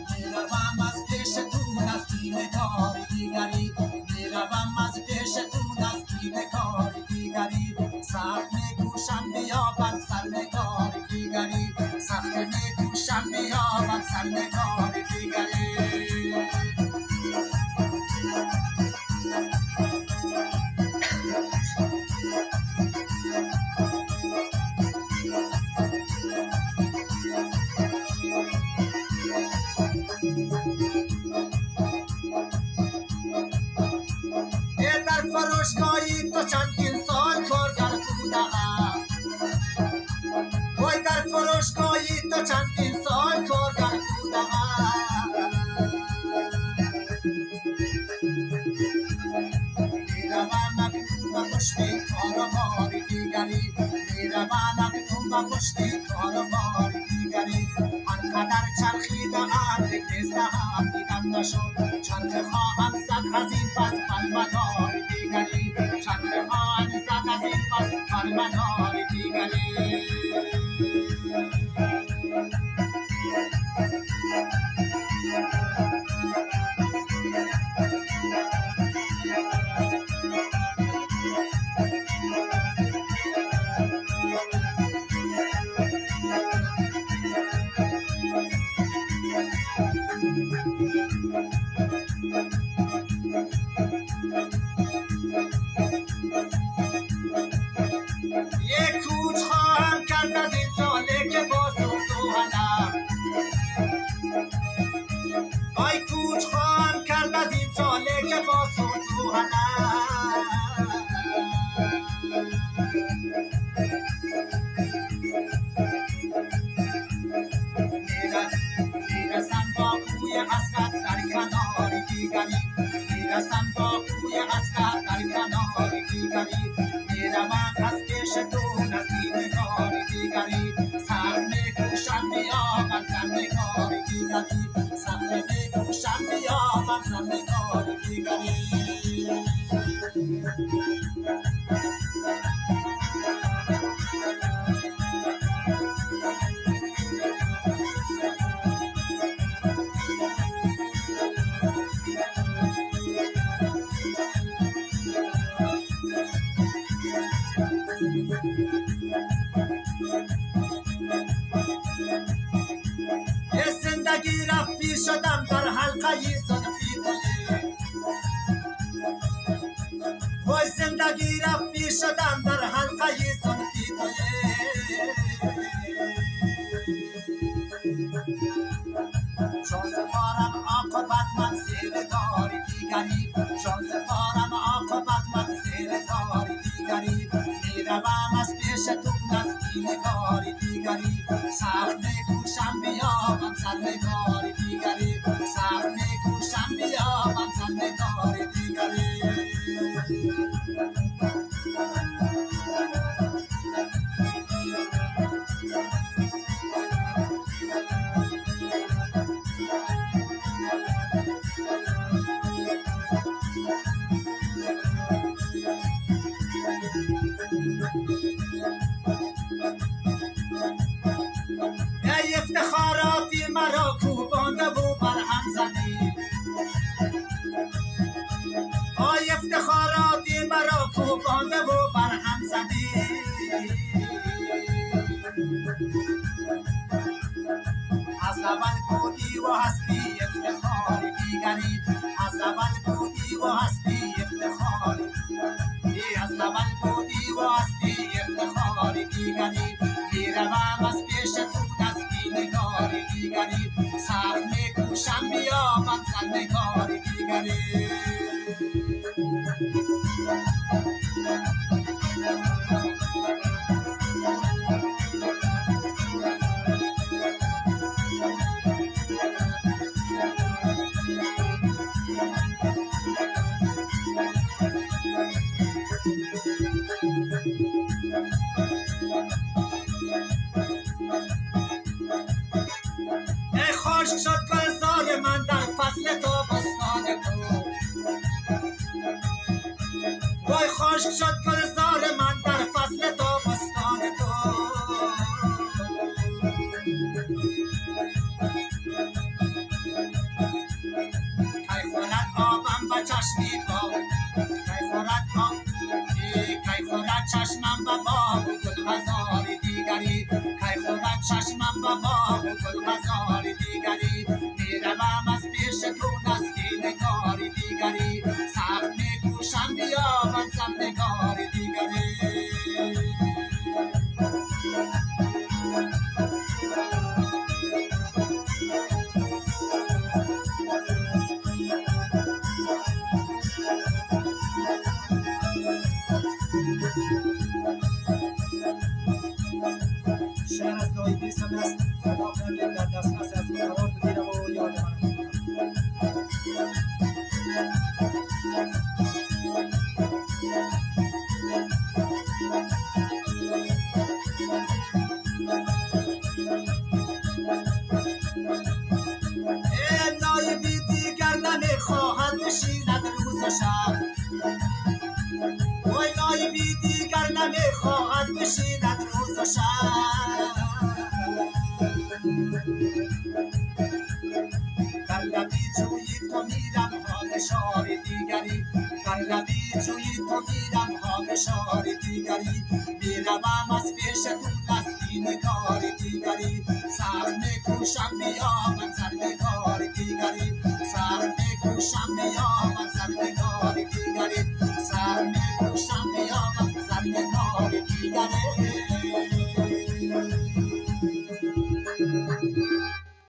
میروم از پیش تو نزدیم کار دیگری، میروم از پیش تو نزدیم کار دیگری، سخت میکوشم بیابم سر کار دیگری، سخت میکوشم بیابم سر کار دیگری. در فروشگاهی تو چندین سال کارگر بودم، وای در فروشگاهی تو چندین سال کارگر بودم، میروم اکنون به پشت کاروبار دیگری، میروم اکنون به پشت کاروبار دیگری، هرقدر چرخیدم بگریز هم دیدم نشد، چرخ خواهم زد از این پس بر مدار دیگری، چرخ خواهم زد از این پس بر مدار دیگری. یک کوچ خواهم کرد از این جاله که با سوزوحنم، آی کوچ خواهم کرد از این جاله که با سوزوحنم، میرسم با کوی حسرت در کنار دیگری، میرسم با کوی حسرت در کنار دیگری، میروم از پیش تو نزدیم کار دیگری، سخت میکوشم بیابم زن کار دیگری، سخت میکوشم بیابم زن کار دیگری. یه زندگی رفتی شدم در حلقه زلفی توی، وای زندگی رفتی شدم در حلقه زلفی توی، شان سپارم عاقبت من زیر کار دیگری، شان سپارم عاقبت من زیر کار دیگری، میروم از پیش تو نزدیم کار دیگری، سخت میکوشم بیابم سر کار دیگری، سخت میکوشم بیابم سر کار دیگری. ای افتخاراتی مرا کوبانده و برهم زدی، آی افتخاراتی مرا کوبانده و برهم زدی، از اول بودی و هستی افتخار دیگری، از اول بودی و هستی افتخار، از اول بودی و هستی افتخار دیگری، میروم از پیش تو نزدیم کار دیگری، سخت میکوشم بیابم سر کار دیگری. ای خشک شد گلزار من در فصل تابستان تو، وای خشک شد گلزار من در فصل تابستان تو، شهر از نایبی سمت است خدا کنه در دسترس از قرار بگیرم و یاد من نایبی دیگر نمیخواهد بشیند روز و شب وای نایبی دیگر نمیخواهد بشیند روز و شب در لبی جویی تو میرم حال دیگری در لبی جویی تو میرم حال دیگری میروم از پیش تو نزدی نگار دیگری سخت میکوشم بیامم سر نگار دیگری سخت میکوشم بیامم